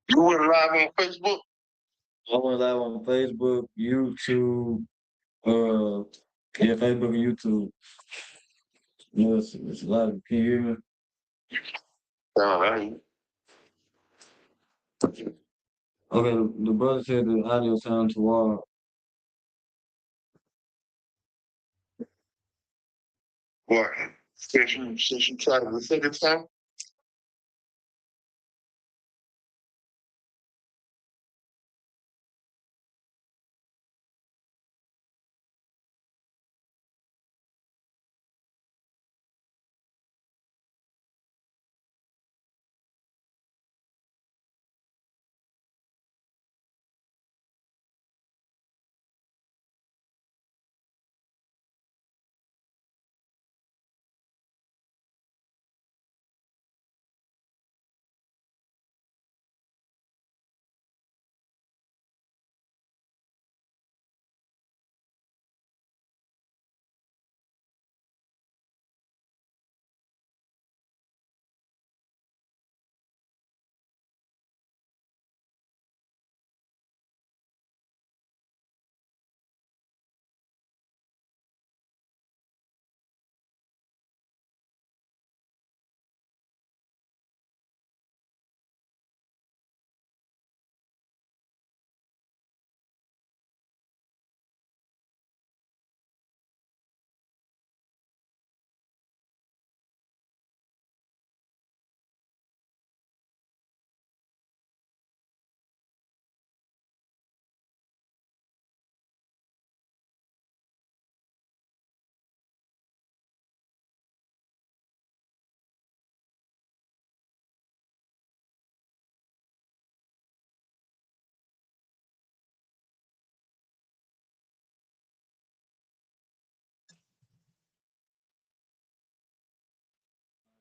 You went live on Facebook? I went live on Facebook, YouTube, uh, yeah, Facebook and YouTube. It's a lot of, can you hear me? All right. Okay, the brother said the audio sound too loud. What? Since you tried the second time?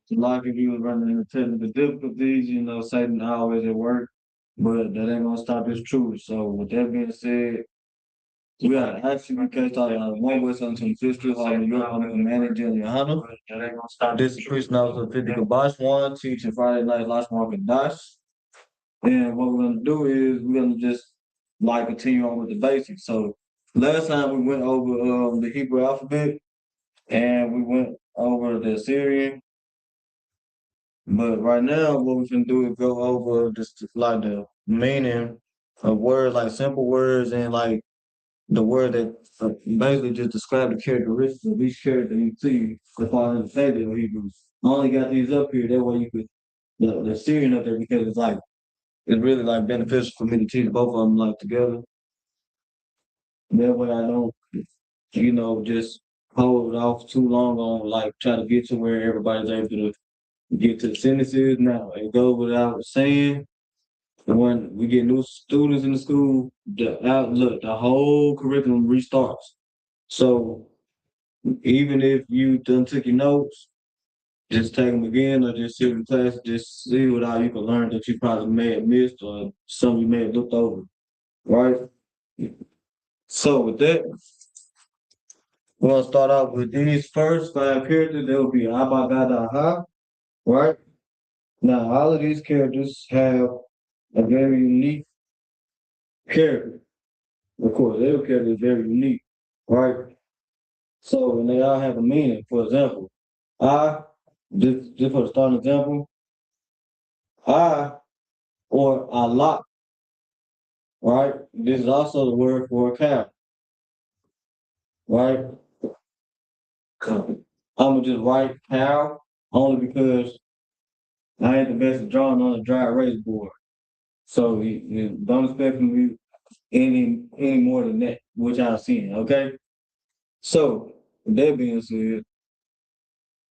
A lot of people was running into technical difficulties, Satan always at work, but that ain't gonna stop his truth. So with that being said, we are actually case out one was on some history of New York on the manager in Johanna. This is Chris Nelson, 50 Kabash one, teaching Friday night Lashawan Qadash. And what we're gonna do is we're gonna just like continue on with the basics. So last time we went over the Hebrew alphabet and we went over the Assyrian. But right now what we can do is go over just like the meaning of words, like simple words and like the word that basically just describe the characteristics of each character you see as far as the Savior of Hebrews. I only got these up here, that way you could the Syrian up there because it's really like beneficial for me to teach both of them like together. That way I don't, just hold it off too long on like try to get to where everybody's able to get to the sentences. Now it goes without saying. When we get new students in the school, the whole curriculum restarts. So even if you done took your notes, just take them again or just sit in class, just see what all you can learn that you probably may have missed or some you may have looked over, right? So with that, we're gonna start out with these first five characters. There will be Abagadaha, right? Now all of these characters have a very unique character. Of course, every character is very unique, right? So and they all have a meaning. For example, I just for the starting example, I or Allah, right? This is also the word for a cow, right? I'm gonna just write cow only because I ain't the best at drawing on a dry erase board. So you don't expect from me any more than that, which I've seen, okay? So with that being said,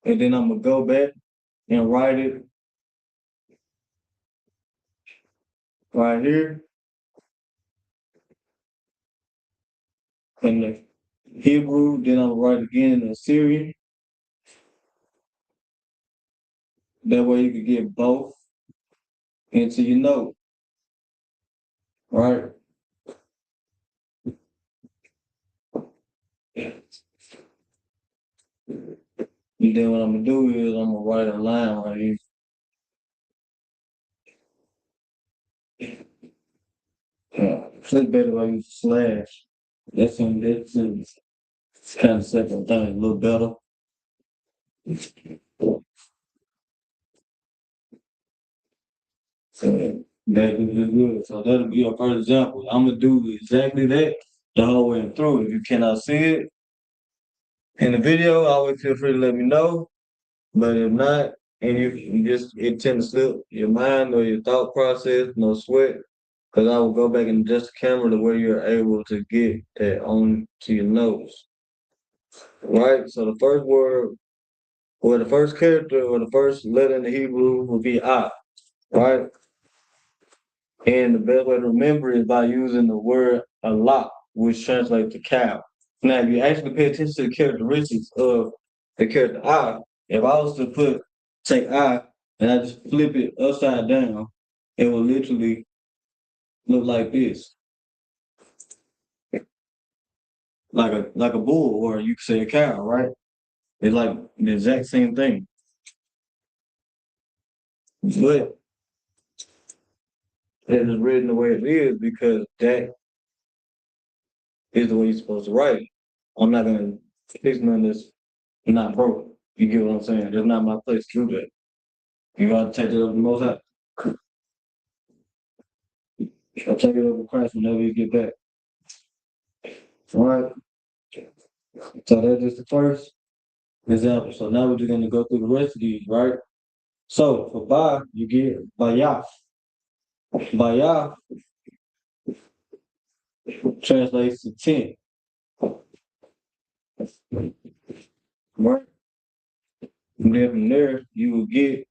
and then I'm gonna go back and write it right here in the Hebrew, then I'm gonna write again in the Assyrian. That way you can get both into your note, right? And then what I'm gonna do is I'm gonna write a line right here. Flip better if I use slash. That's kind of second thing, a little better. So that is good. So that'll be your first example. I'm gonna do exactly that the whole way through. If you cannot see it in the video, always feel free to let me know. But if not, and you just it tend to slip your mind or your thought process, no sweat. Because I will go back and adjust the camera to where you're able to get that on to your nose. Right? So the first word or the first character or the first letter in the Hebrew will be I, right? And the best way to remember is by using the word Allah, which translates to cow. Now, if you actually pay attention to the characteristics of the character I, if I was to take I and I just flip it upside down, it will literally look like this, like a bull, or you could say a cow, right? It's like the exact same thing. But it is written the way it is because that is the way you're supposed to write it. I'm not gonna fix none of this not broken. You get what I'm saying? That's not my place to do that. You gotta take it up the most high. I'll take it up with Christ whenever you get back. All right. So that's just the first example. So now we're just gonna go through the rest of these, right? So for ba, you get bayah. Bayah translates to 10. Right? And then from there, you get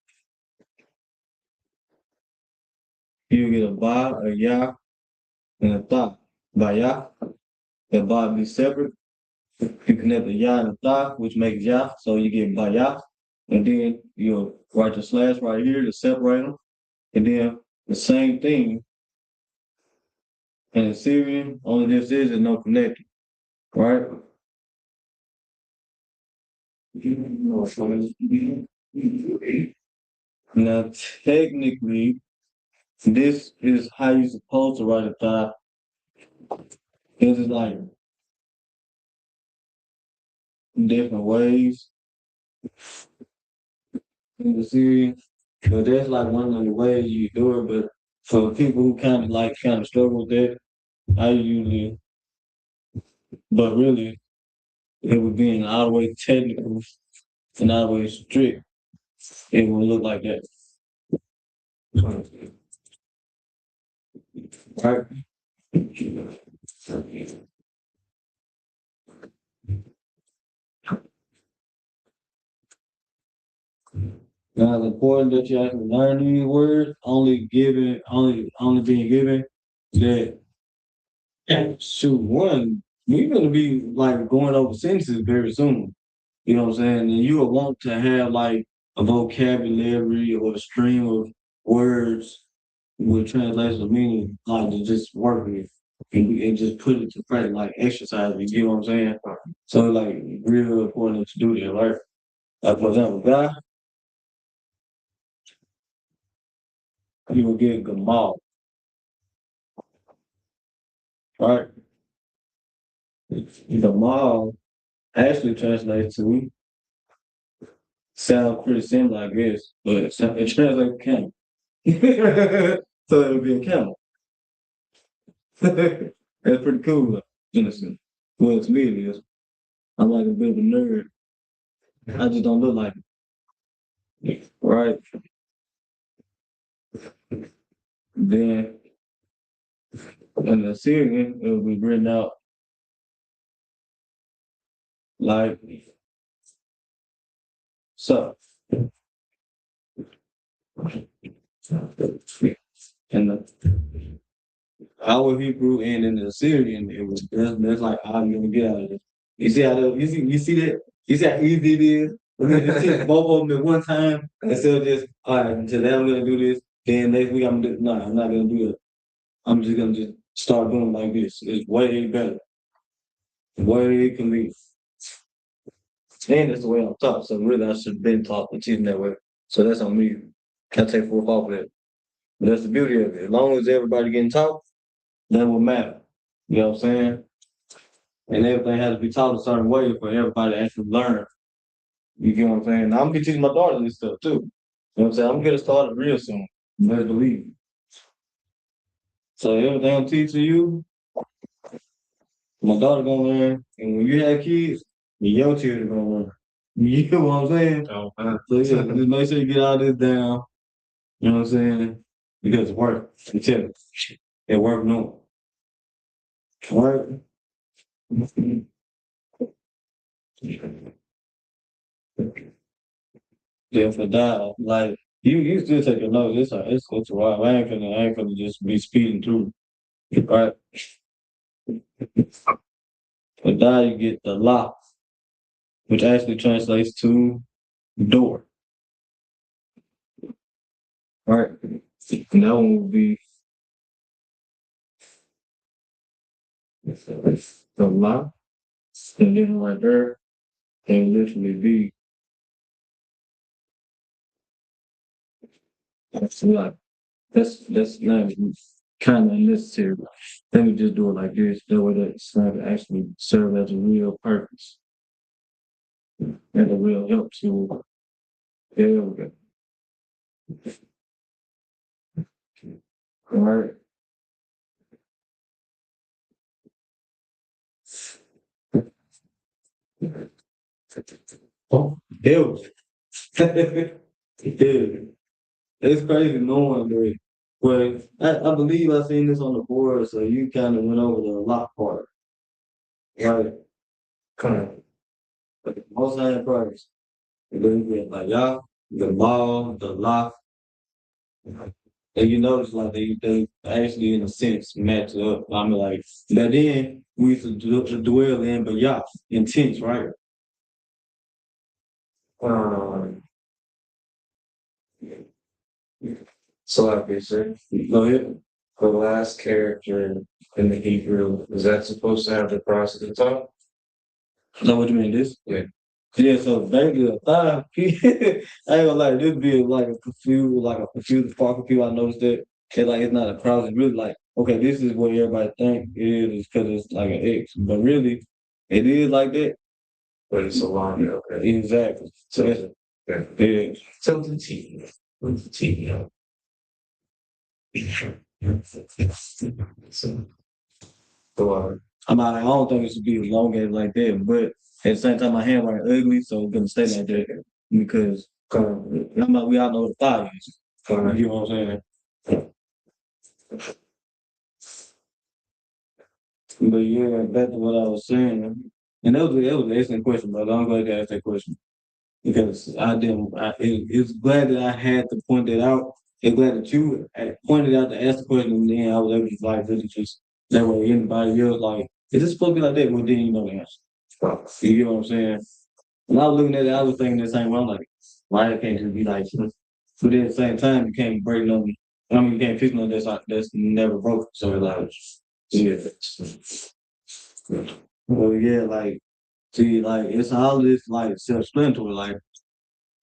a ba, a ya, and a ta. Bayah. The ba be separate. You connect the ya and the ta, which makes ya, so you get bayah. And then you'll write the slash right here to separate them. And then the same thing in Syrian, only this is no connecting, right? Now, technically, this is how you're supposed to write a thought. This is like different ways in the Syrian, but that's like one of the ways you do it. But for people who kind of struggle with that, I usually, but really, it would be an all the way technical and all the way strict. It will look like that. Right? Now it's important that you actually learn these words, only being given that shoot one, we're gonna be like going over sentences very soon. You know what I'm saying? And you will want to have like a vocabulary or a stream of words with translation meaning like to just work with and just put it to practice like exercise, you get what I'm saying? So like real important to do that, right? Like for example, guy, you will get Gamal, right? Gamal actually translates to sound pretty similar, I guess, but it translates to camel. So it would be a camel. That's pretty cool, though, innocent. Well, to me it is. I'm like a bit of a nerd. I just don't look like it. Right? Then in the Syrian, it will be written out like so. In the our Hebrew and in the Syrian, it was that's like how you gonna get out of it. You see how you see that? You see how easy it is? We're gonna just take both of them at one time instead of just all right, today I'm gonna do this, then next week I'm gonna do no, I'm not gonna do it. I'm just gonna just start doing it like this. It's way better. Way convenient. And it's the way I'm taught. So really I should have been taught and teaching that way. So that's on me. I take full fault for that. But that's the beauty of it. As long as everybody getting taught, That will matter. You know what I'm saying? And everything has to be taught a certain way for everybody to actually learn. You get what I'm saying? Now, I'm gonna be teaching my daughter this stuff too. You know what I'm saying? I'm gonna start it real soon. Better believe me. So everything I'm teaching you, my daughter gonna learn. And when you have kids, your children gonna learn. You know what I'm saying? Oh, So yeah, just make sure you get all this down. You know what I'm saying? Because it work. I'm telling you. It work no. Work. Yeah, for that, like you still take a note. It's a while. I ain't gonna just be speeding through. Right. For that, you get the lock, which actually translates to door. Right. And that one will be the lock, and then right there can literally be that's like that's not kind of necessary. Let me just do it like this. That way that it's not actually serve as a real purpose and a real help to there we go. All right. Oh, hell. Dude, it's crazy knowing that. Well, I believe I seen this on the board, so you kind of went over the lock part, right? Kind of most high price. And then you get like y'all, the ball, the lock, and you notice like they actually in a sense match up. I mean like that then we used to dwell in, but y'all intense, right? Um, so like you said, Go ahead. the last character in the Hebrew, is that supposed to have the cross at the top? Know what you mean? This? Yeah. Yeah, so basically a thigh. I ain't gonna lie, this be like a confused part for people. I noticed that like it's not a cross. It's really like okay, this is what everybody think it is because it's like an X, but really it is like that. But it's a line, okay. Exactly. So So, yeah. yeah, So the T. The T, So, I don't think it should be elongated like that, but at the same time, my handwriting ugly, so it's gonna stay like that because we all know what the thigh is. You know what I'm saying? But yeah, back to what I was saying, and that was an excellent question, brother. I'm glad you asked that question because I didn't. It's glad that I had to point that out. It's glad that you pointed out to ask the question, and then I was able to like really just that way anybody else like, is this supposed to be like that? Well, then you know the answer. You get what I'm saying? When I was looking at it, I was thinking the same way. I'm like, why it can't just be like this? But then at the same time, you can't break nothing. I mean, you can't fix nothing that's never broken. So like, yeah. Well, yeah, like, see, like, it's all this, like, self-explanatory, like,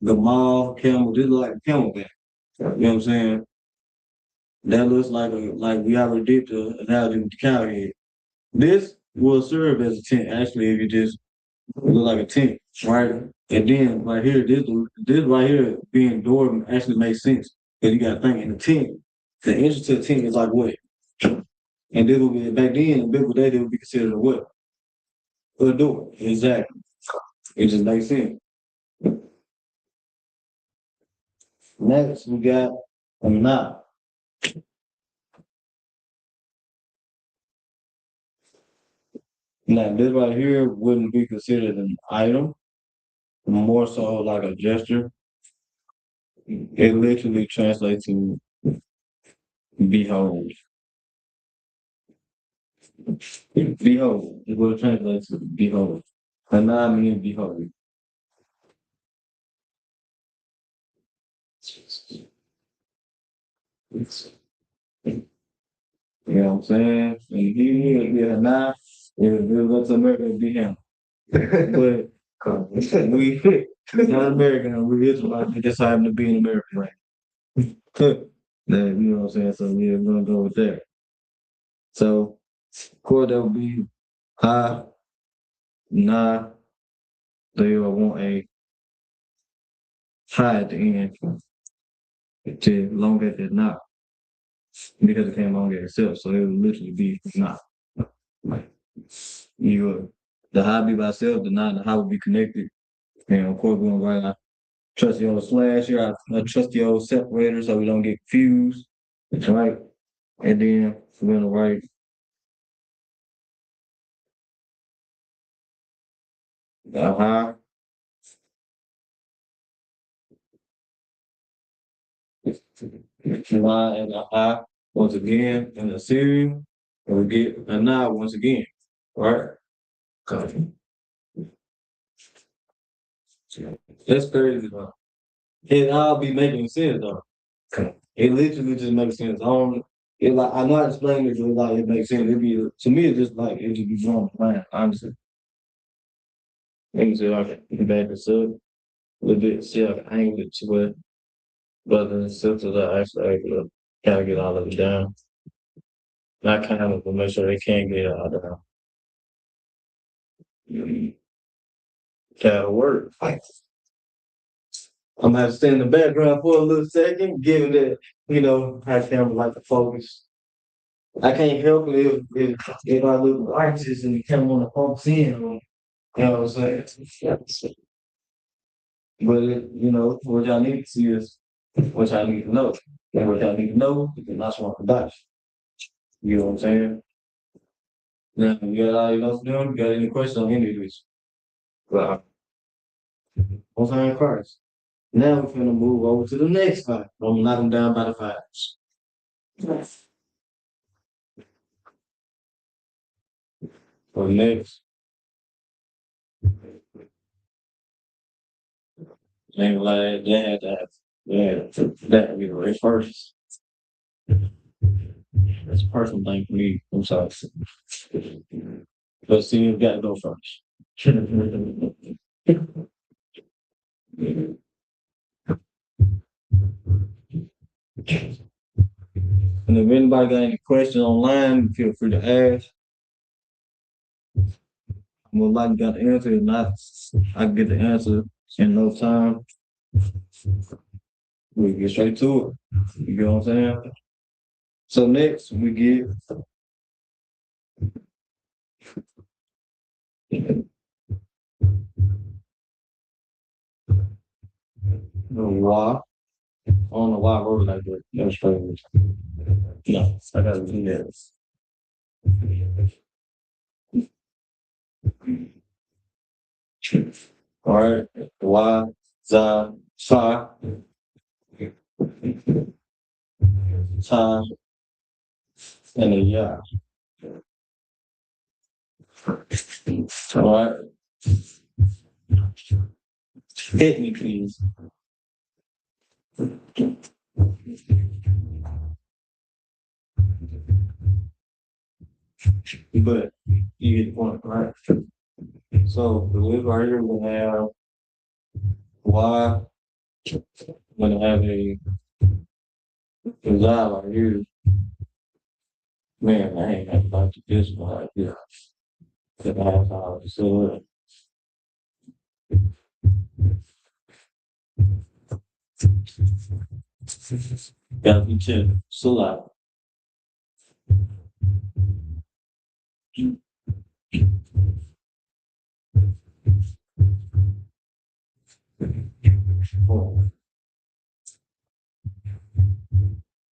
the mall, camel, this look like a camel back. You know what I'm saying? That looks like we already did the analogy with the cow head. This will serve as a tent, actually, if you just look like a tent, right? And then right here, this right here being door actually makes sense. Because you got to think in the tent, the entrance to the tent is like what? And this would be, back then, in biblical day, they would be considered a what? A door. Exactly. It just makes sense. Next, we got a knot. Now, this right here wouldn't be considered an item, more so like a gesture. It literally translates to behold. Behold is what it translates to behold. A knot means behold. You know what I'm saying? And he would be a knot. If it was America, it'd be him. But we not American, we Israelites, we just happen to be an American, right? You know what I'm saying? So yeah, we're gonna go with that. So, of course, that would be high, nah, they will want a high at the end to long as it's not because it can't elongate itself. So it would literally be not. Like you the high be by itself, the not the high would be connected. And of course we're gonna write our trusty old slash here, our trusty old separator so we don't get confused. Right. And then we're gonna write the high line and a high once again in the serial, and we get a nod once again, right? Okay. That's crazy though. It all be making sense though. It literally just makes sense. I don't. It like I'm not explaining it, but like it makes sense. It be to me, it's just like it just be drawing the line. Honestly, let me see if I can back this up a little bit. See if I can angle it to where brothers and sisters are actually able to kind of get all of it down. Not kind of, but make sure they can get it all down. That'll work. I'm gonna have to stay in the background for a little second, given that how camera like to focus. I can't help it if I look righteous and the camera want to focus in on. You know what I'm saying? But what y'all need to see is what y'all need to know. And what y'all need to know is the Lashawan Qadash. You know what I'm saying? Now, you got all your notes down? You got any questions on any of this? Well, what's on cards? Now we're gonna move over to the next five. I'm gonna knock them down by the fives. For next, ain't like that be the race first. That's a personal thing for me. I'm sorry. But see, you've got to go first. And if anybody got any questions online, feel free to ask. I'm gonna like got the answer. If not, I can get the answer in no time. We get straight to it. You get what I'm saying? So next we get the why. I don't know why I wrote it like that. That was strange. No, I gotta do that. All right, why, za, sa, ta, and a ya. All right. Hit me, please. But you get the point, right? So the list right here will have why. I'm gonna have a design right here. Man, I ain't got about to this one right here. Cause I have how to sell it. Gotta be chill. So like.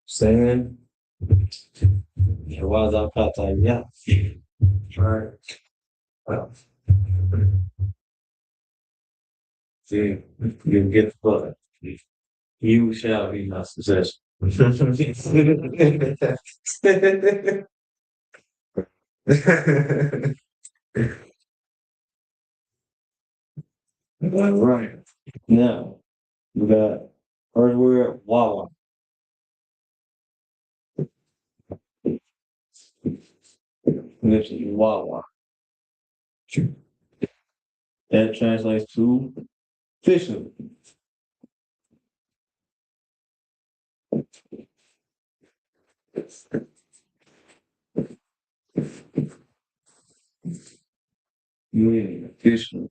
Saying, why is that cut like yeah? Right. Well, see, you get the butt. You shall be my success. All right. Now we got first word Wawa. Literally Wawa. That translates to fishing. Yeah, official.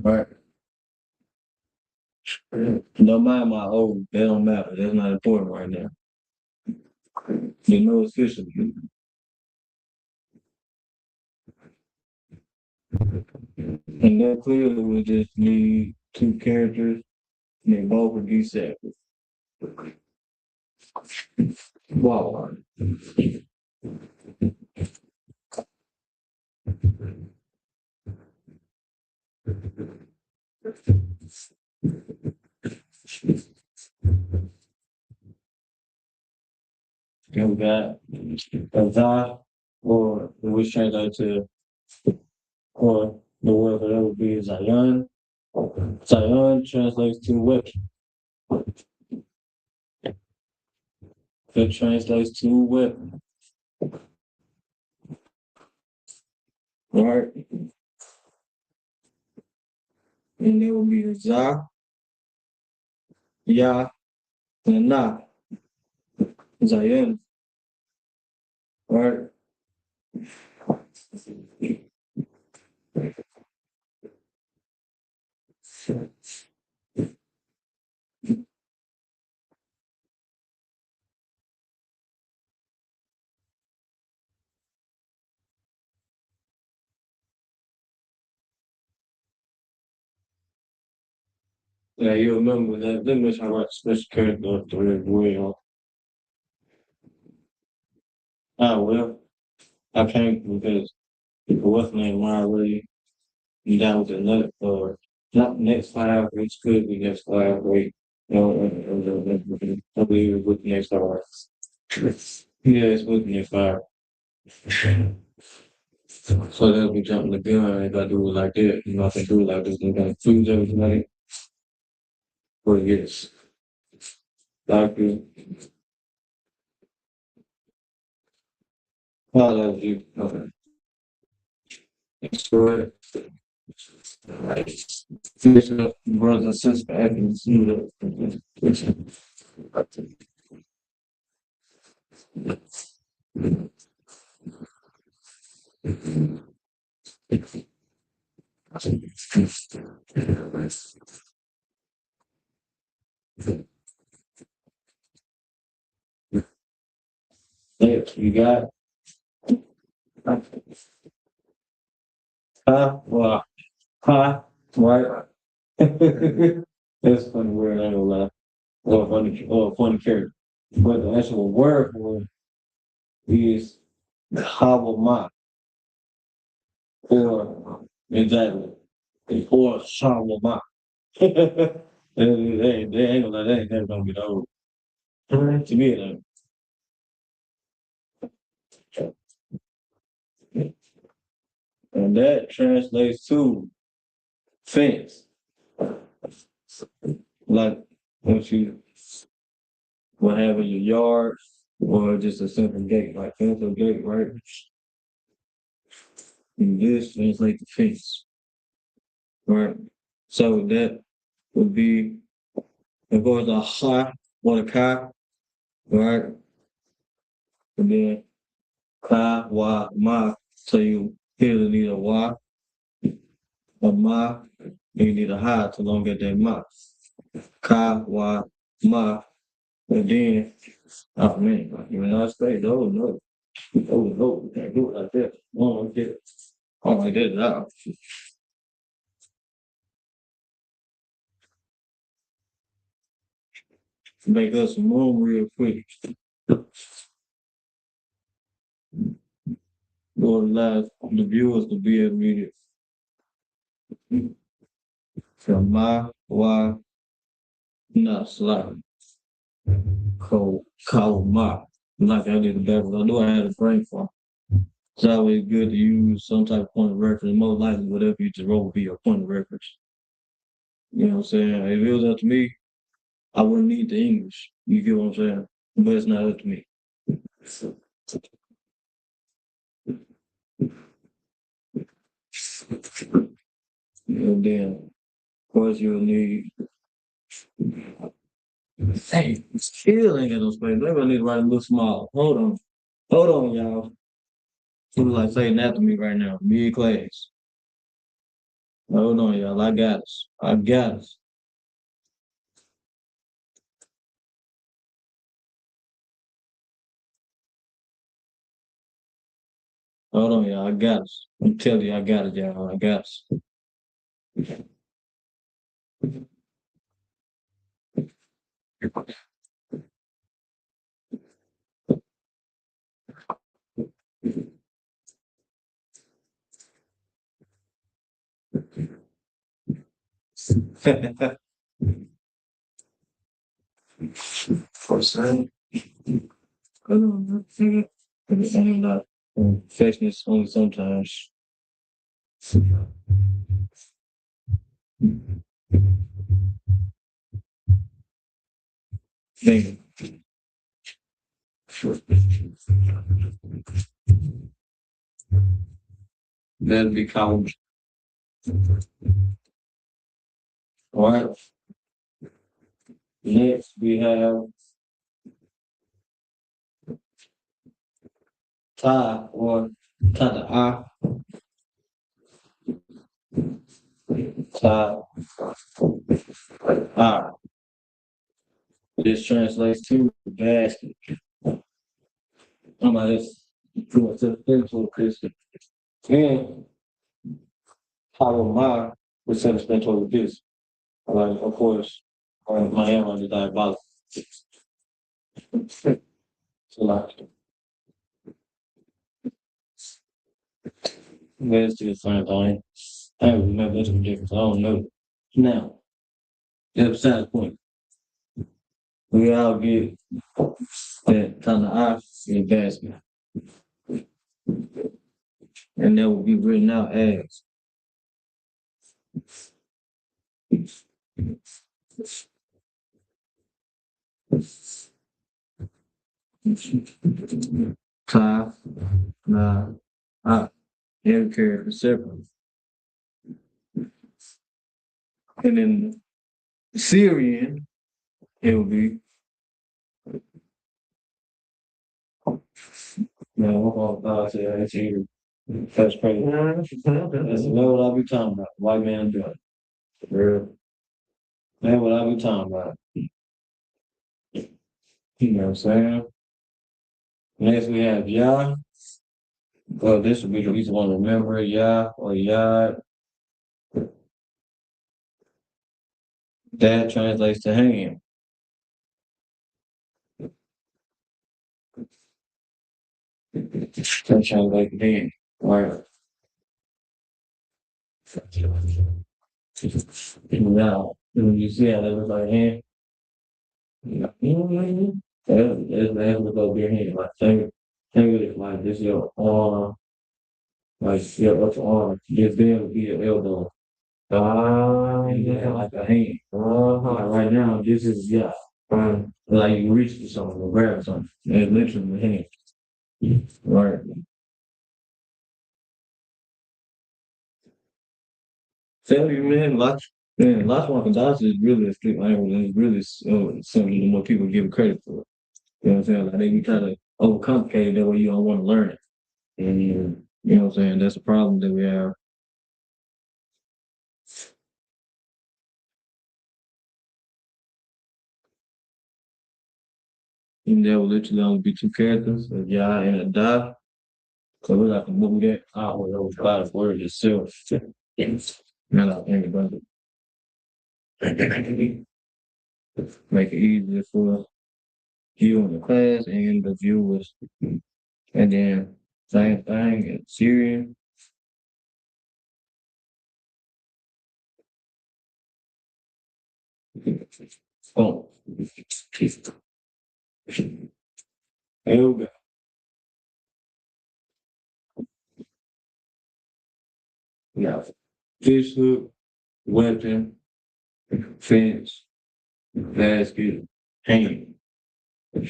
Right. Don't mind my old, that don't matter. That's not important right now. You know official. And that clearly we just need two characters and they both would be separate. Wow. And we got Azar, or we change that to, or the word that would be Zion. Zion translates to weapon. It translates to weapon. Right? And there would be Za, Ya, and Na. Zion. Right? Yeah, you remember that. Let me talk about special character of the Red Wheel. Ah, well, I can't because what's name already down with another or not next 5 weeks could be next 5 weeks. No, I believe it's with the next 5. Yeah, it's with the next 5. So they'll be jumping the gun if I do it like that. You know, if I do it like this, I'm gonna choose everybody. But yes, doctor, I love you. Okay. It's good. Finish up, brothers and sisters, Evans, you you got, well, right? That's funny word, I ain't gonna lie. Or funny character. But the actual word for it is Hawama, or exactly, or Shawama. They ain't gonna let that ain't never gonna get old. To me, and that translates to fence. Like once you will have in your yard or just a simple gate, like fence or gate, right? And this translates to fence, right? So that would be if it was a ha or a ka, right? And then ka wa ma. So you here need a wa, a ma, and you need a ha to elongate that ma. Ka wa ma. And then oh man, like United States, no, can't do it like that. Oh, I get it. Oh, I did that. Make us some room real quick. Or allow the viewers to be able to read it. From my why not slide. Call my. Like I did the backwards. I knew I had a brain for. It's always good to use some type of point of reference. Most likely, whatever you just wrote would be your point of reference. You know what I'm saying? If it was up to me, I wouldn't need the English. You get what I'm saying? But it's not up to me. And then, of course, you'll need. Hey, still ain't got no space. Maybe I need to write a little small. Hold on, y'all. He was like saying that to me right now, mid class. Hold on, y'all. I got us. I got us. Hold on, y'all. I got us. I'm telling you, I got it, y'all. I got us. For certain. Hold on, I'm not. Freshness only sometimes. Thank That'll be college. All right. Next, we have Ty or Tada Ty. Ah. This translates to basket. I'm about this to a spiritual Christian. And how am I with sentimental abuse? Like, of course, my am under diabolical. So, like, let's do the same thing. I don't remember that's difference. I don't know. Now, that's beside the point. We all get that kind of eye in basket. And that will be written out as Ty, nah, I, every character separate. And then Syrian, it will be, no, that's either. That's crazy. That's what I be talking about. White man doing. Real. That's what I be talking about. You know what I'm saying? Next we have Yah. Well, this would be the easy one to remember. Yah or Yah. That translates to hand. That translates to hand. Right. Now, when you see how that looks like hand, that look like your hand. Like, think of it like this, your arm, like your upper arm. This there would be your elbow. And then like a hand. Like right now, this is, yeah. Like you reach for something or grab something. And literally the hand. Right. Tell you, man, Lashawan Qadash is really a street language, and it's really something that more people give credit for. You know what I'm saying? Like they be trying to overcomplicate it that way you don't want to learn it. And you know what I'm saying? That's a problem that we have. And there will literally only be two characters, a Yah and a Da. So we're not gonna move that out with those five words itself. Not out anybody. Make it easier for you in the class and the viewers. And then same thing in Syrian. Oh. There we go. Now, fish hook, weapon, fence, basket, hanging. You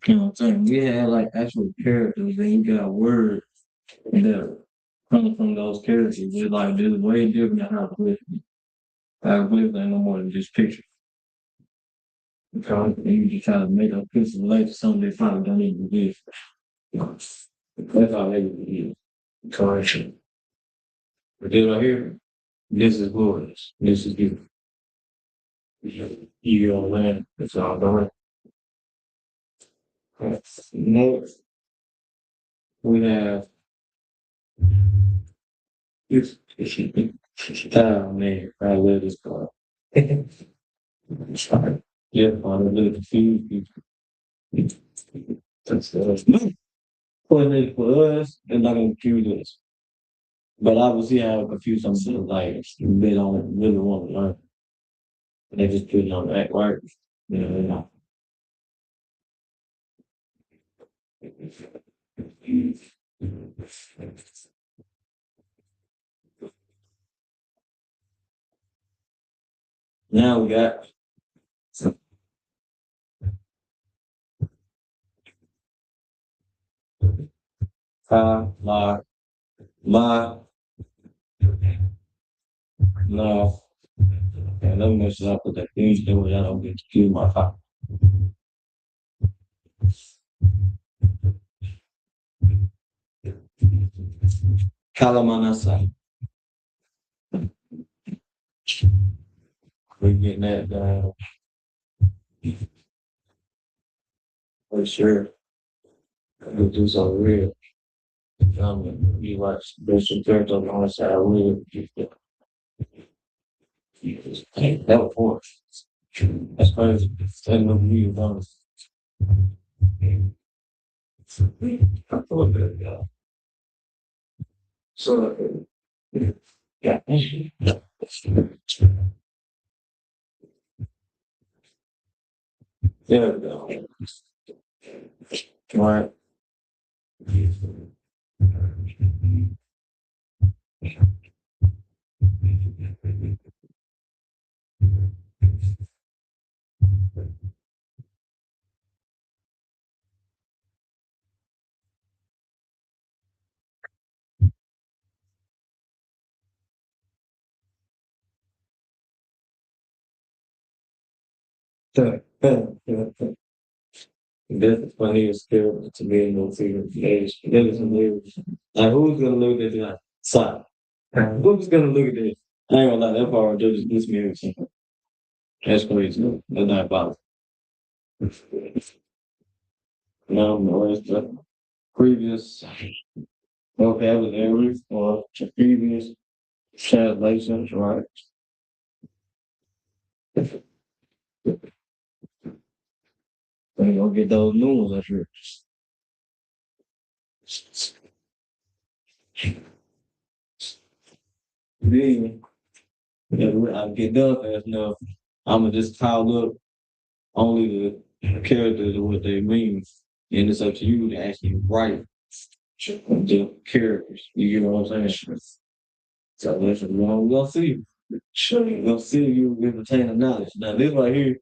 know what I'm saying? We had like actual characters, then you got words that come from those characters. It's like this is way different than hieroglyphics. Hieroglyphics ain't no more than just pictures. Okay. You just try to make a piece of relate to something they probably don't even believe. That's all they believe. Correction. But then right here, this is glorious. This is beautiful. You on land. It's all done. Next, we have this. Oh man, I love this car. Sorry. Yeah, I'm a little confused. That's for us, they're not gonna confuse us. But obviously, I have confused some sort of like they don't really want to learn. They just put it on that work. You know. Now we got la, no. And let me mess it up with that things that way I don't get to kill my pop. Kalamanasa. We're getting that down for sure. We'll do something real. You watch Bishop Church on the other side real. That was force. That's crazy. That no real honest. I thought that, so, yeah. There we go. All right. That's funny as still to be in those age. That is hilarious. Like who's gonna look at that? Stop. Who's gonna look at this? I ain't gonna lie, that part just gets me every single. That's crazy. That's not about no, no, it's the previous vocabulary or previous translations, right? So you gonna get those new ones up here. Then, if I get done fast enough, I'ma just call up only the characters and what they mean. And it's up to you to actually write the characters. You get what I'm saying? So listen, we're gonna see. We're gonna see you retain the knowledge. Now this right here,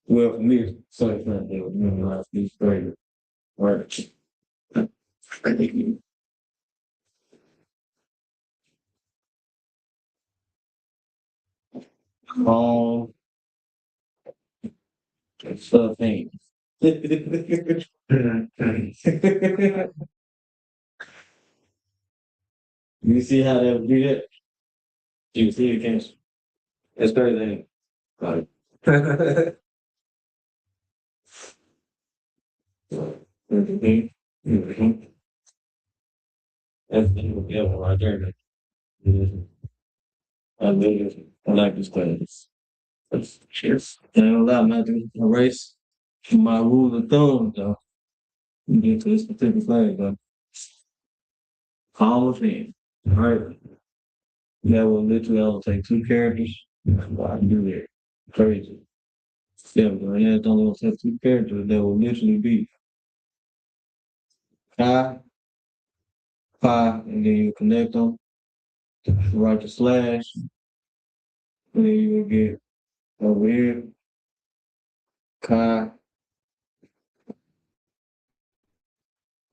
well for me, so it's not that memorize these great words. Calm stuff things. You see how they would do that? You see it, can't you? It's better than like mhm, mhm. That's the yeah, one right there. Mhm. I like this class. Cheers. And a lot, man. A race. My rule of thumb, though. You get to this particular class, though. Hall of Fame. All right. That will literally only take two characters. I can do that. Crazy. Yeah, but yeah, it's only gonna take two characters that will literally be Kai, Pi, and then you connect them, write the slash, and then you will get over here, Kai,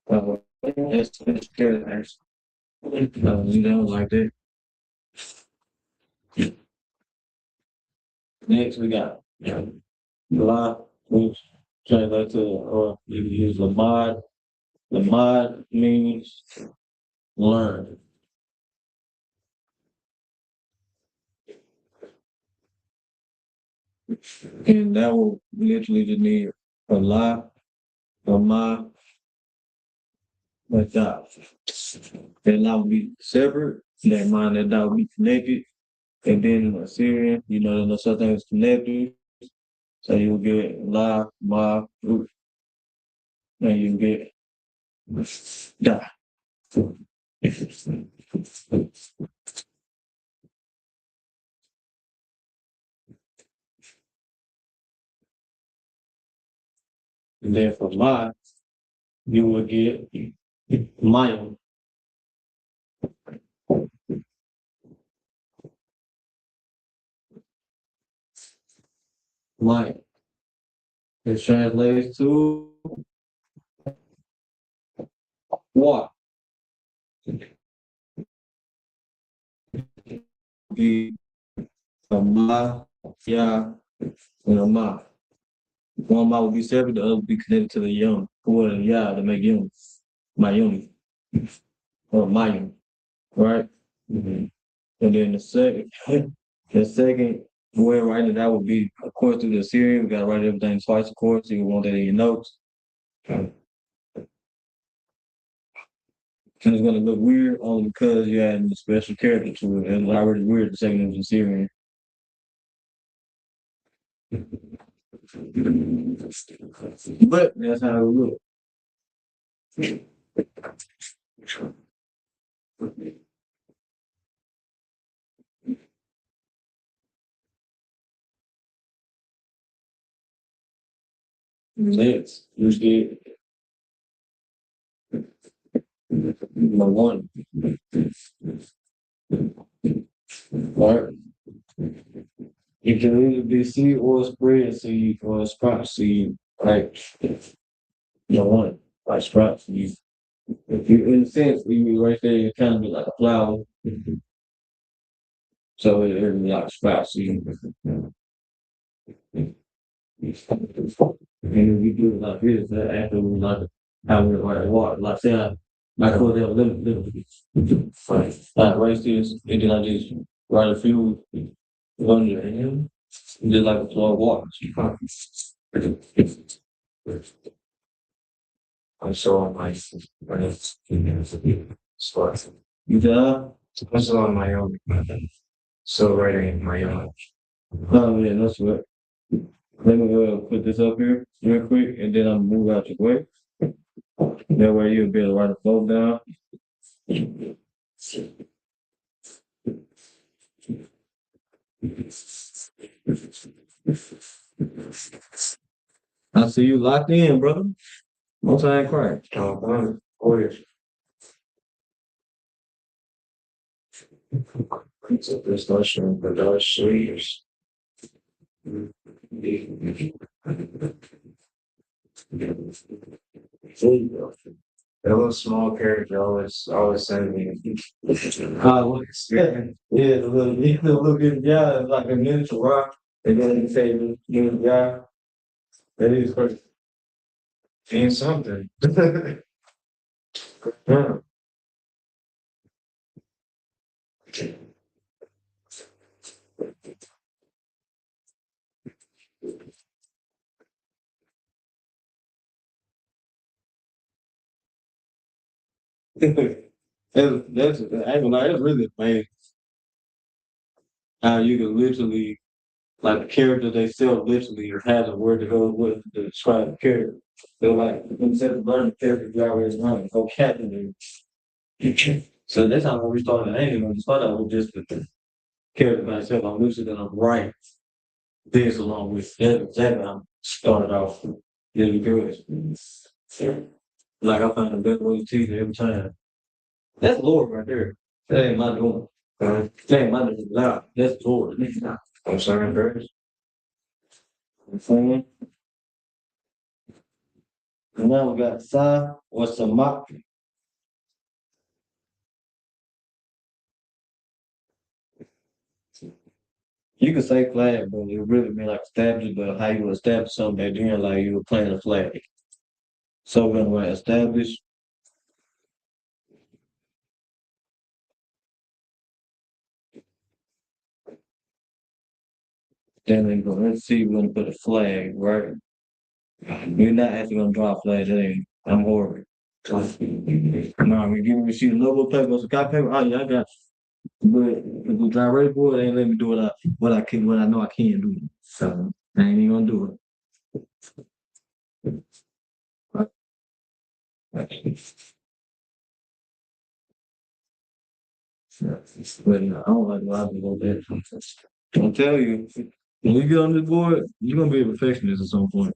that's characters. You know, like that. Next we got La, which translate to, or you can use Lamad. Lamad means learn. And that will literally just need a la, a ma, a dot. And that will be separate. That mind and that will be connected. And then in Assyrian, there's no such thing as connected. So you'll get la, ma, root, and you get da. And then for ma, you will get mayim. Mayim. It translates to what? Be a ma, ya, and a ma. One ma will be separate, the other will be connected to the yum. Or the ya to make yum. Mayum. Or mayum. Right? Mm-hmm. And then the second way of writing that would be, of course, through the Assyrian. We gotta write everything twice, of course. You want that in your notes. And it's gonna look weird only because you're adding a special character to it. And it's already weird the second it was Assyrian. But that's how it look. Next, you get number one. Right? It can either be seed or spread seed or sprout seed, like one, like sprout seed. If you, in a sense, you right there, it kind of be like a flower. So it like sprout seed. And if you do it like this, that after we like how we write water, like say I put that little like right this, and then I just write a few under and just like a flow of water. I saw my friends sports. Yeah. I saw on my own. So writing my own. Oh yeah, that's what. Let me go ahead and put this up here real quick, and then I'm move out your way. That way you'll be able to write the flow down. I see you locked in, brother. No time crying. Oh, yes. This Lashawan Qadash sleeves. That little small character always send me. Yeah, the little bit, yeah, like a miniature rock, and then you say, yeah, that is crazy. And something. Yeah. That's I ain't gonna lie, that's really amazing how you can literally like the character they sell literally has a word to go with to describe the character. They're like instead of learning the character you already learn vocabulary. So that's how when we started hanging on the spot I was just with the character by itself. I'm lucid and I'm right this along with that exactly how I started off really good. Like I find a better way to teach it every time. That's Lord right there. That ain't my doing. That ain't my doing loud. That's Lord. I'm sorry, first. I'm saying. And now we got Sa or Samak. You could say flag, but it really mean like establish, but how you establish something back then, like you were playing a flag. So when we establish, then they go, let's see, we're gonna put a flag, right? You're not actually gonna draw a flag, that ain't, I'm horrible. No, we give me a sheet of little paper, some copy paper, oh yeah, I got you. But if we dry ready for it, they ain't let me do what I know I can't do. So I ain't even gonna do it. But I don't like a lot of people that. I'll tell you, when you get on this board, you're gonna be a perfectionist at some point.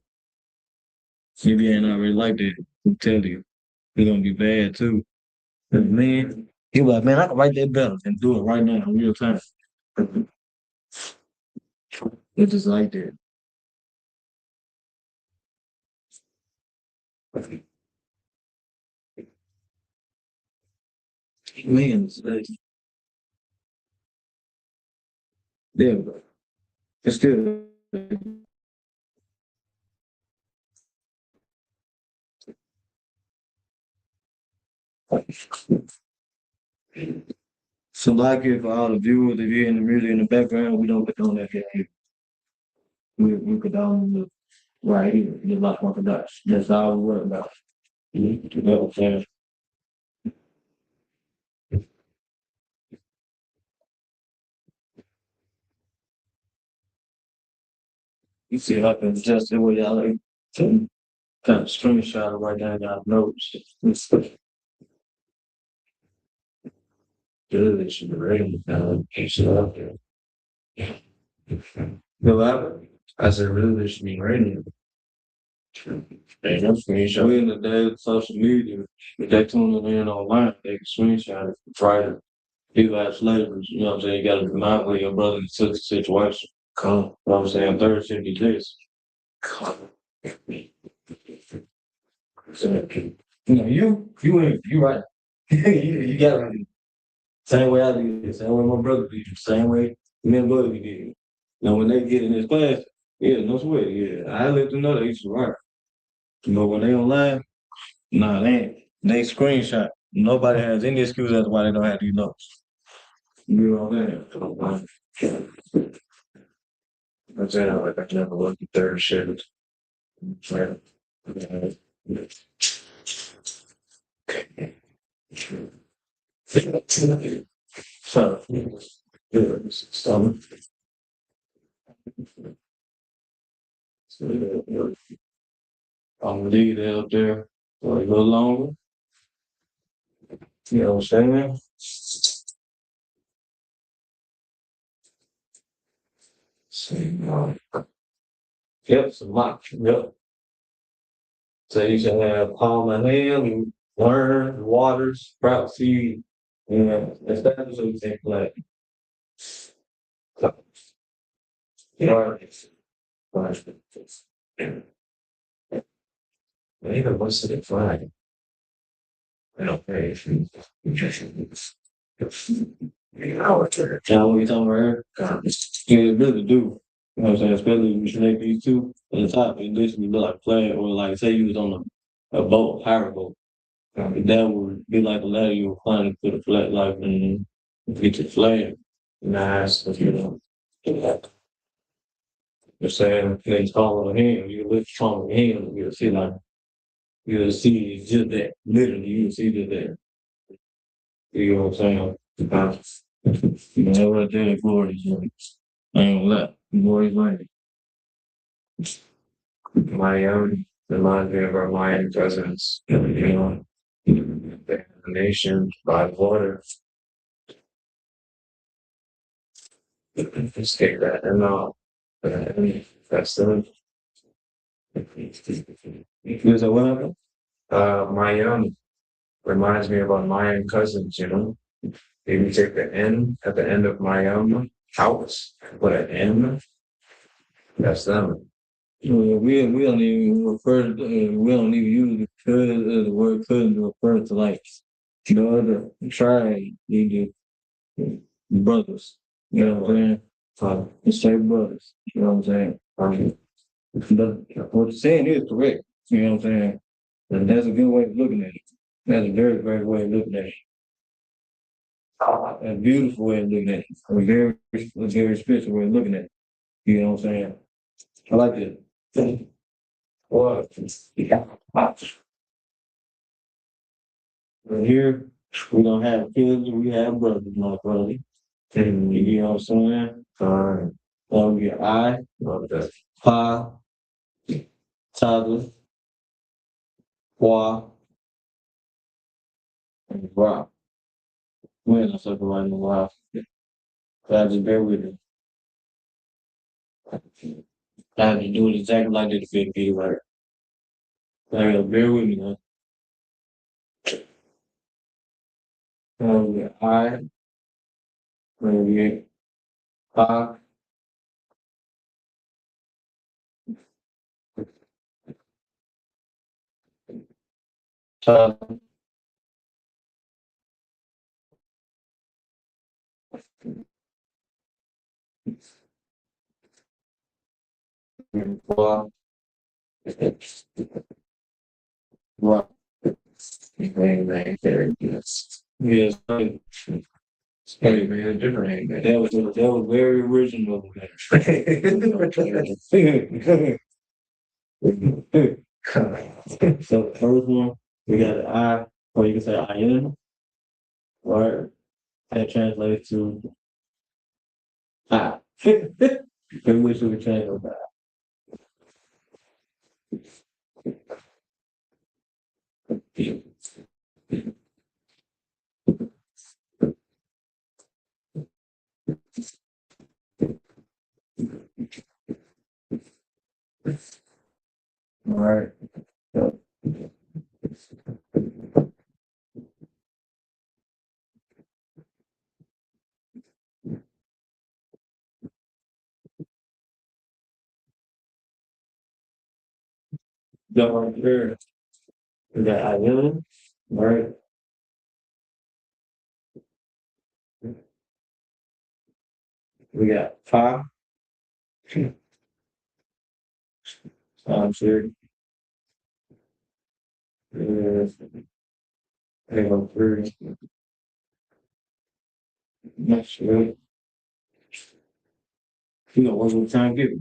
If you ain't already like that, I'll tell you, it's gonna be bad too. But man, he was like, man, I can write that better and do it right now in real time. It's just like that. Man, yeah, it's still. So like if all the viewers, if you're in the music in the background, we don't condone that here. We condone the right here, the Lashawan Qadash. That's all we worry about. You know what I'm saying? You see, I can adjust it with y'all like some kind of screenshot it right down y'all notes. Good, they should be ready. Keeps it up there. I said, really, they should be ready. Hey, that's screenshot. We in the day of social media. If they tuning in online, they can screenshot it, try it. People have flavors, you know what I'm saying? You gotta remind where your brother and sister situation. Come, you know what I'm saying? Third should be this. Come. So, you right. you got it. Same way I did it, same way my brother did it, same way me and brother did it. Now when they get in this class, yeah, no sweat, yeah. I let them know they used to right. But when they online, nah, they screenshot. Nobody has any excuse as to why they don't have these notes. You know what I'm saying? I'm saying like I never looked at third shift. Right. So, I'm gonna leave that up there for a little longer. You know what I'm saying? Yep, some mock. Yep. So you should have palm of hand, learn, waters, sprout seed, and establish what you think like. Even listed at flag. I don't pay if you just. Now what you're talking about? Yeah, it really do. You know what I'm saying? Especially if you select these two at the top, it literally look like flag, or like say you was on a boat, pirate boat. That would be like a ladder you were climbing to the flag, like get your flag. Nice, you know. You're saying they follow him, you lift from him, you'll see like you'll see just that. Literally, you'll see just that. You know what I'm saying? You know right there, glory. I ain't gonna lie. Glory's right. My reminds me of our Mayan presence, you know, the nation by water. Just take that and that's the. There's a what happened? My reminds me of our Mayan cousins, you know. If you take the N at the end of my house, put an N, that's them. We don't even refer we don't even use the word cousin to refer to like the other tribe, either brothers. You know what I'm saying? It's say brothers. You know what I'm saying? But what you're saying is correct. You know what I'm saying? And that's a good way of looking at it. That's a very great way of looking at it. A beautiful way of looking at it. A very spiritual way of looking at it. You know what I'm saying? I like it. Well, but here we don't have kids, we have brothers, my brother. You know what I'm saying? Alright. So we get I, Pa, Tyler, Qua, and Rock. We're not separating the wild. I just bear with it. I have to do it exactly like this big video right. I gotta bear with me, man. I, we get Pa, Tyler, and Qua, Rock. Man, very good. Yes, hey man, different name, man. That was very original, man. So the first one, we got an I, or you can say I am, right? That translates to I. In which we translate that. All right. That right there. We got I am, right? We got five. I'm sure. Yes. Hang on, three. Not sure. You know, one more time, give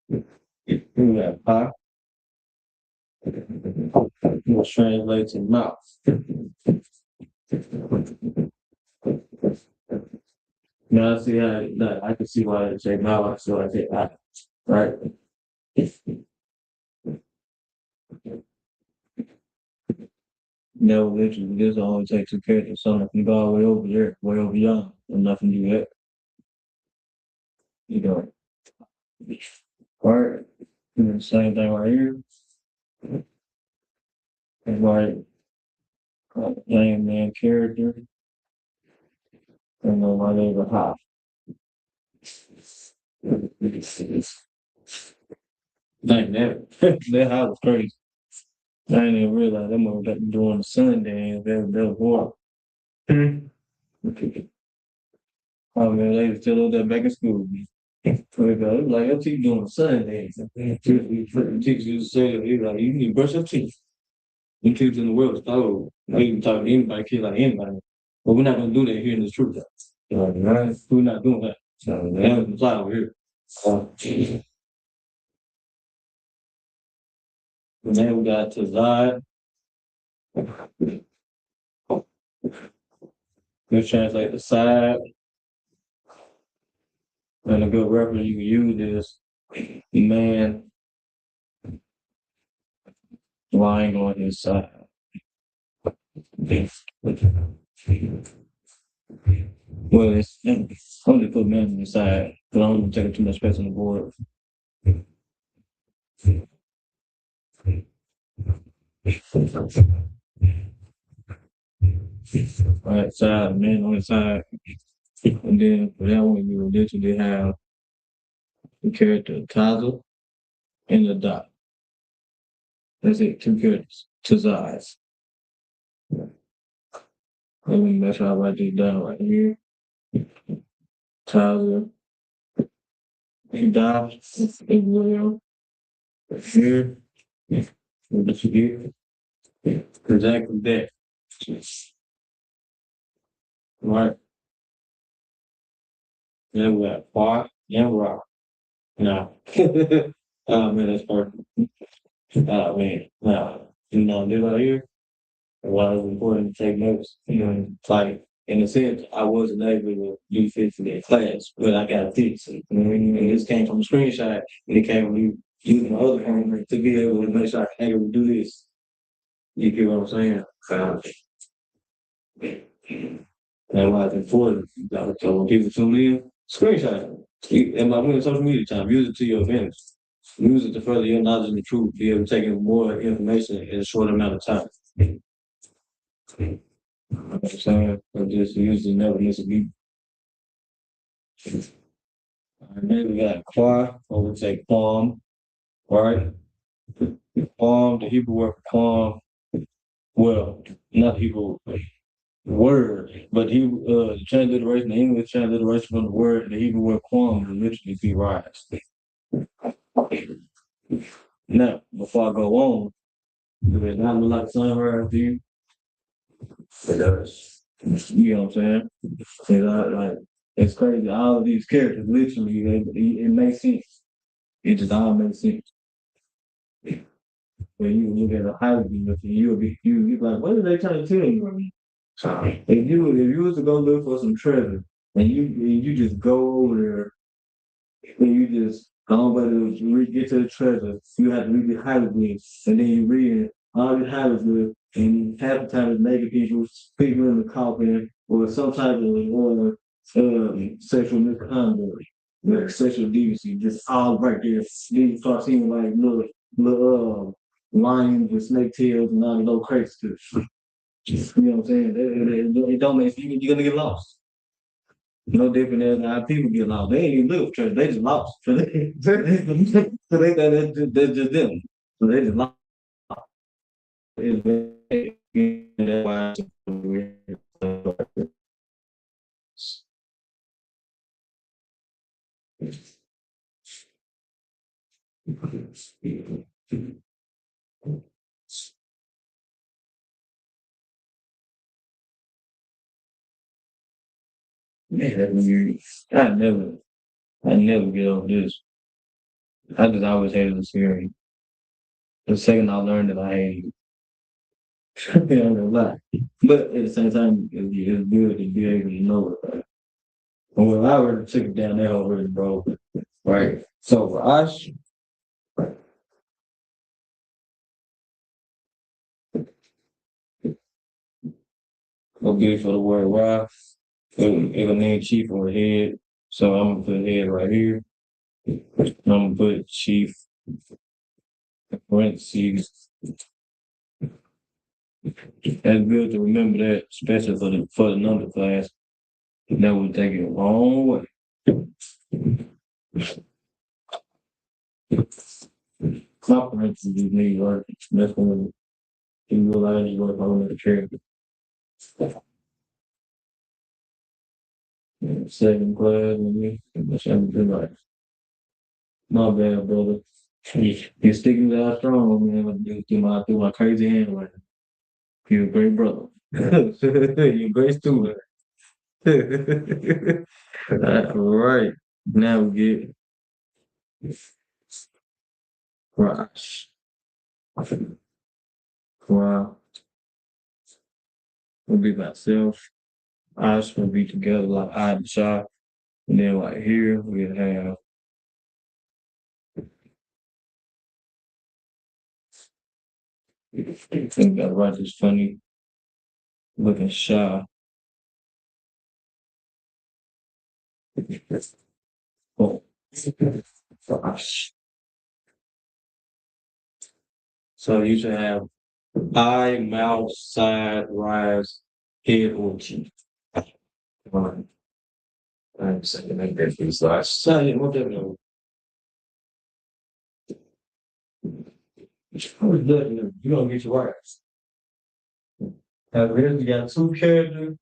it. We got five. Which translates to mouth. Now I see how that I can see why they say mouth, so I say I, right? No, literally, this only takes two characters. Something can go all the way over there, way over young, and nothing do that. You know, right? And then the same thing right here. And right, name man character, and then my name is Hop. Dang that, that Hop was crazy. I didn't even realize that mother got to do on the Sunday. That was horrible. Oh man, they was still up there back in school. So it was like, what you doing on Sundays? Teachers said, he like, you need to brush your teeth. Them kids in the world, so I even talk to anybody, kid like anybody. But we're not gonna do that here in this truth. We're not doing that. So that was the over here. And then we got to Zod. Let's translate the side. And a good reference you can use is man lying on his side. Well, it's only put man on his side, but I don't want to take up too much space on the board. All right, side, man on his side. And then for that one, you literally have the character Tazo and the dot. That's it, two characters, two sides. Let me make sure I write this down right here. Tazo He died. Here. What you get? Exactly that. Right. Then we got Park and Rock. No. Oh man, that's perfect. Oh man, no. You know, this right here, why it's important to take notes. You know, like in a sense, I wasn't able to do 50 in class, but I got 50. And this came from a screenshot, and it came from me using the other camera to be able to make sure I can able to do this. You get what I'm saying? That's why it's important. So when people tune in, screenshot it. And my social media time, use it to your advantage. Use it to further your knowledge and the truth. Be able to take in more information in a short amount of time. You know what I'm saying? But just use it, never miss a beat. And then we got qua, or we say palm, right? Palm, the Hebrew word for palm. Well, not Hebrew word, but the transliteration, the English transliteration from the word, the Hebrew word quam would literally be rise. Now, before I go on, do it not look like sunrise to you? It does. You know what I'm saying? Like, it's crazy. All of these characters, literally, it makes sense. It just all makes sense. When you look at a hieroglyph, you'll be like, what are they trying to tell you? If you was to go look for some treasure and you just go over there and you just go over to get to the treasure, you have to read the hieroglyphs and then you read all the hieroglyphs and half the time it's naked people in the coffin or some type of sexual misconduct, like sexual deviancy, just all right there. Then you start seeing like little lions with snake tails and all the little crazy stuff. You know what I'm saying? It don't make sense. You're gonna get lost. No different than how people get lost. They ain't even live for church. They just lost. So they think that's just them. So they just lost. That's why man, that's weird. I never get over this. I just always hated the series. The second I learned that I hated it. You know, a lot. But at the same time, it's good to be able to know it. Well, I already took it down there already, bro. Right. So for us, okay, for the word Ra, it'll mean chief or head. So I'm gonna put head right here. I'm gonna put chief parentheses. That's good to remember that, especially for the number class. That would take it a long way. My parentheses need work. That's when you realize you work on the character. Second class, that's right. My bad, brother. You're sticking to our strong, man. Through my crazy handwriting. You're a great brother. You're a great student. All right. Now we get Crash. Wow. Will be myself. Eyes will be together like I and Shy. And then like here we have I think I write this funny looking Shy. Oh. Gosh. So you should have eye, mouth, side, rise, head, or cheek. I'm saying like that for this last side. What that mean? You're gonna get your rights. Now here we got two characters,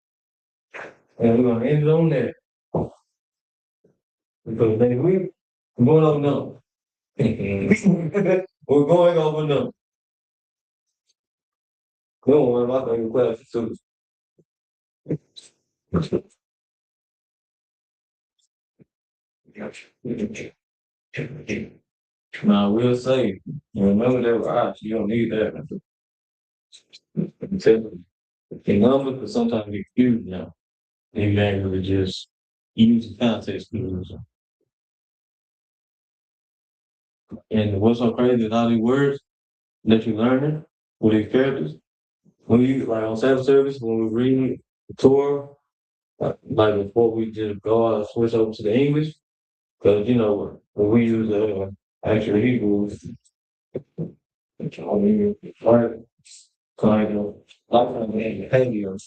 and we're gonna end it on that. Because next week We're going over numbers. We're going over numbers. We don't worry about the class too. Now we'll say, remember that right, you don't need that. I'm telling you. The numbers can sometimes get confused now. You ain't really just use the context clues. And what's so crazy is all these words that you're learning with these characters. When you like on Sabbath service, when we read the Torah, like before we just go out and switch over to the English, because you know when we use the actual Hebrew, I mean, right, kind of like behavior.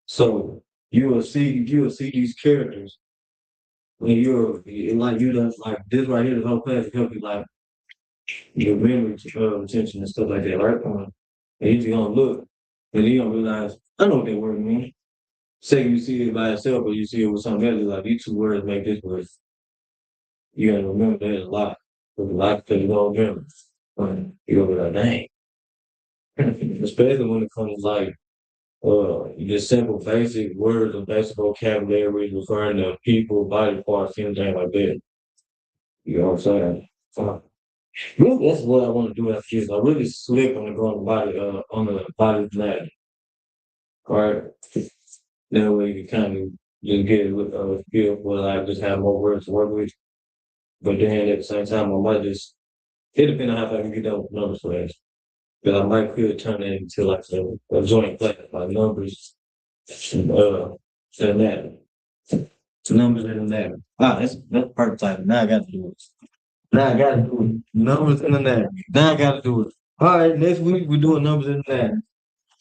So you will see these characters when you're like you done like this right here, the whole class help you like your memory retention and stuff like that, right? And you just gonna look and you gonna realize I know what that word means. Say you see it by itself or you see it with something else, like these two words make this word. You gotta remember that a lot. Because a lot of people don't remember. You'll be like, dang. Especially when it comes like just simple basic words and basic vocabulary referring to people, body parts, anything like that. You know what I'm saying? Really, that's what I want to do after kids. I really slick on the body anatomy. Right? That way you can kind of just get a feel for like just have more words to work with. But then at the same time, I might just it depends on how far I can get done with numbers class. Because I might could turn it into like a joint class, like numbers, and that. Numbers and that. Ah, that's perfect time. Now I got to do it. Now I got to do it. Numbers and that. Now I got to do it. All right, next week we're doing numbers and that.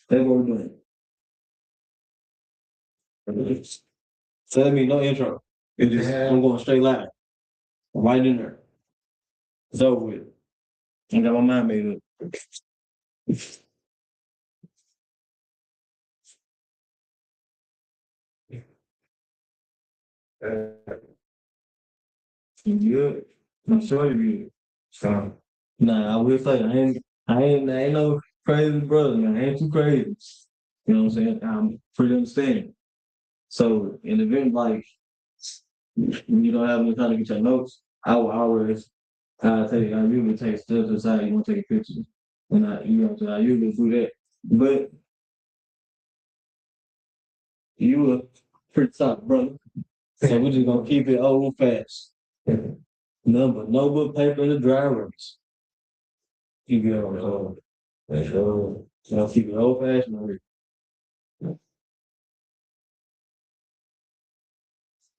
That's what we're doing. So that means no intro. It just I'm going straight live. Right in there. It's over with. I got my mind made up. You good? I'm sure you good. So, nah, I will say I ain't no crazy brother, man. I ain't too crazy. You know what I'm saying? I'm pretty understanding. So in the event like when you don't have any time to get your notes, I will always I usually take steps aside, you want to take a picture. And I usually do that. But you a pretty top brother. So we're just gonna keep it old fast. Number, notebook, paper, and the dry erase. Keep it on. Keep it old fashioned.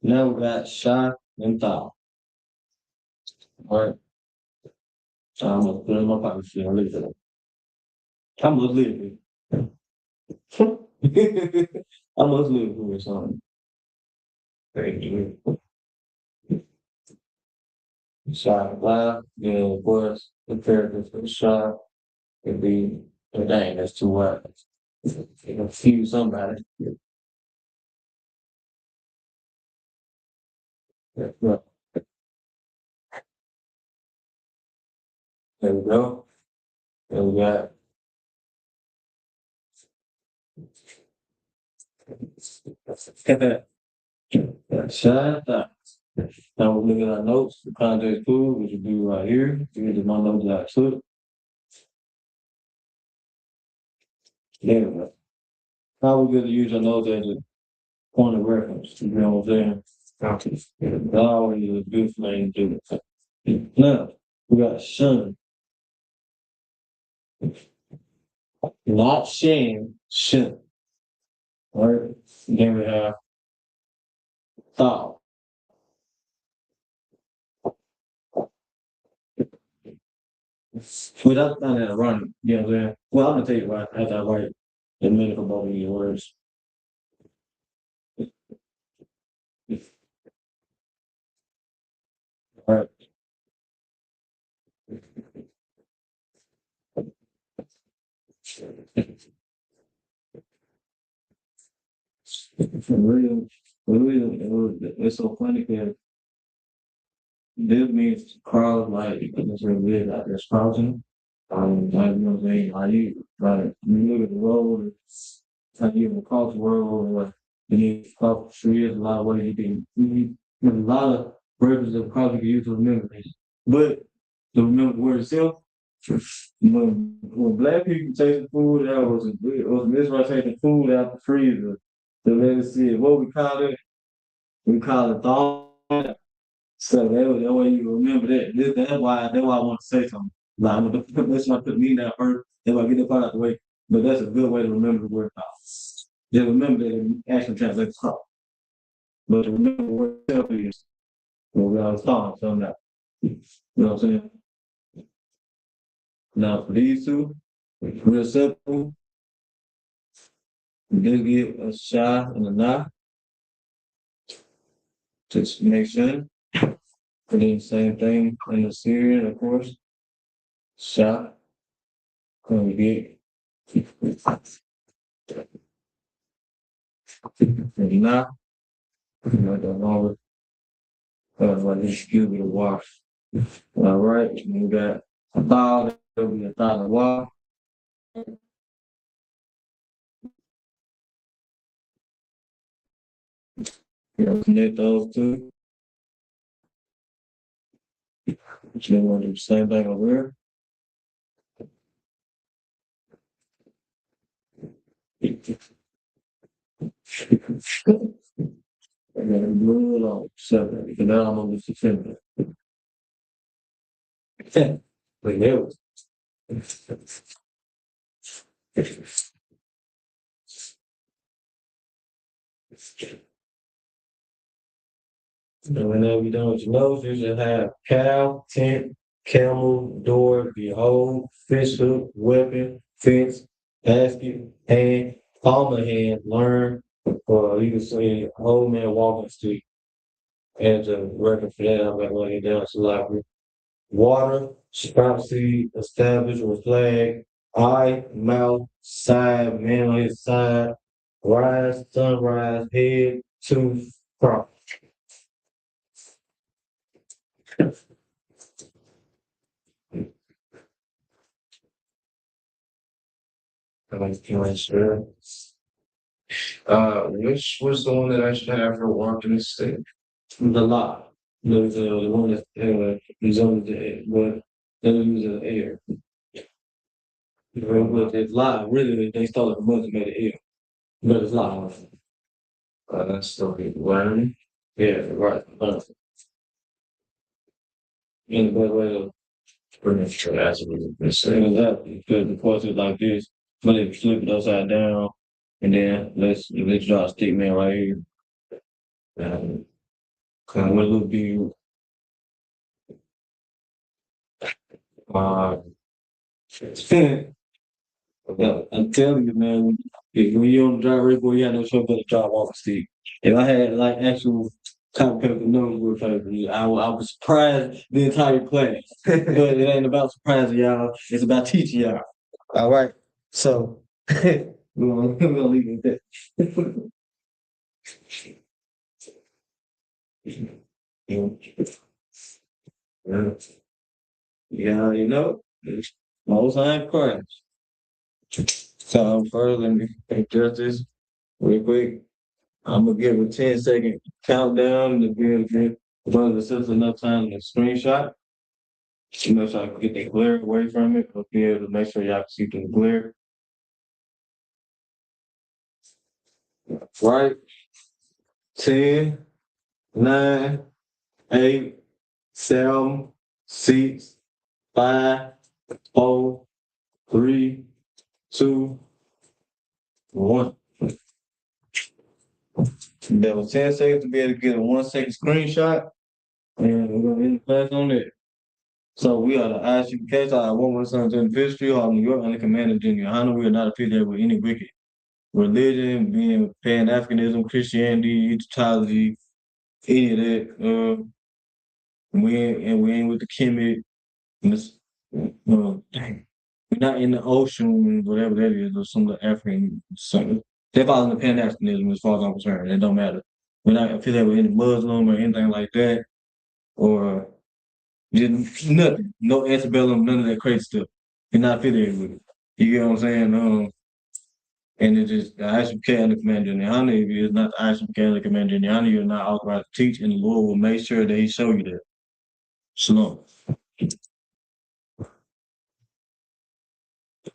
Now we got shot and thought. All right. So I'm gonna put it in my pocket. See, I'm leaving it. I'm gonna leave it. I must live for something. Thank you. Shot live, then of course the characters for the shot could be dang, that's too wide. Confuse somebody. Yeah, right. There we go. And we got shot thought. Now we look at our notes, the context clue, which would be right here. Here's my notes that I took. There we go. How we gonna use our notes as a point of reference? You know what I'm saying? It's always a good thing to do. Now we got shun, not shame, shun. All right. Then we have thought. Without finding that running, you know what I'm saying? Well, I'm gonna tell you right after I write the minute for both of these words. All right. For real, it's so funny because this means cross like it's a weird like this crossing. Like you know what I'm saying? Like you look at the road, it's like you can cross the road or you need to cross the street. There's a lot of ways there's a lot of versions of cross you can use to remember things. But to remember the word itself, when black people taste food, it was misrepresenting food out the freezer. So let us see what we call it. We call it thawed. So that way you remember that. That's why I want to say something. Like that's why I put me down first. That's why I get that part out the way. But that's a good way to remember the word thought. Just remember that it actually translates thought. But to remember the word itself is what we always thought, so now. You know what I'm saying? Now for these two, real simple. Just give a shot and a knock. Just make sure. Put in the same thing in the Syrian, of course. Shot. Come get. And knock. I don't know. Like just give it a wash. All right. We got a thigh. There'll be a thigh to wash. Connect those two. So we're going to do the same thing over here. And then move it on 7. Because now I'm on the 10. Like there was. And whenever you're done with your nose, you should have cow, tent, camel, door, behold, fish hook, weapon, fence, basket, hand, palm of hand, learn, or you can say old man walking stick. As a record for that, I'm going to down to library. Water, sprout seed, establish or flag, eye, mouth, side, man on his side, rise, sunrise, head, tooth, crop. Sure. Which was the one that I should have for walking the stick? The lot. The one that is on the what they use the air. But it's live. Really, they stole the mother made it air. But it's live. That's still good. Learn. Yeah, right. In the best way to Pretty sure that's what it was say saying. that because of course it's like this. But if you flip it upside down and then let's draw a stick man right here. And kind of a little bit uh yeah, I'm telling you, man, when you're on the drive right boy, you have no choice but to drive off the stick. If I had like actual copy paper notes with paper, I was surprised the entire class. But it ain't about surprising y'all, it's about teaching y'all. All right. So we're gonna leave it at that. Yeah, you know, most time crimes. So first, let me adjust this real quick. I'm gonna give a 10-second countdown to be able to give brothers and sisters enough time to screenshot. Make sure I can get the glare away from it, but be able to make sure y'all can see through the glare. Right? 10, 9, 8, 7, 6, 5, 4, 3, 2, 1. That was 10 seconds to be able to get a 1-second screenshot. And we're gonna end the class on it. So we are the ISUPK, our one sons in the history of New York under command of Junior Honor. We are not affiliated with any wicked religion, being Pan-Africanism, Christianity, Egyptology, any of that. We ain't with the Kemet. Dang. We're not in the ocean, whatever that is, or some of the African something. They fall into Pan-Africanism as far as I'm concerned. It don't matter. We're not affiliated with any Muslim or anything like that, or Just nothing. No antebellum, none of that crazy stuff. You're not affiliated with it. You get what I'm saying? And it's just the actual mechanic commander in the honey. If you're not the actual mechanic commander in the honey, you're not authorized to teach, and the Lord will make sure that He show you that. Shalom.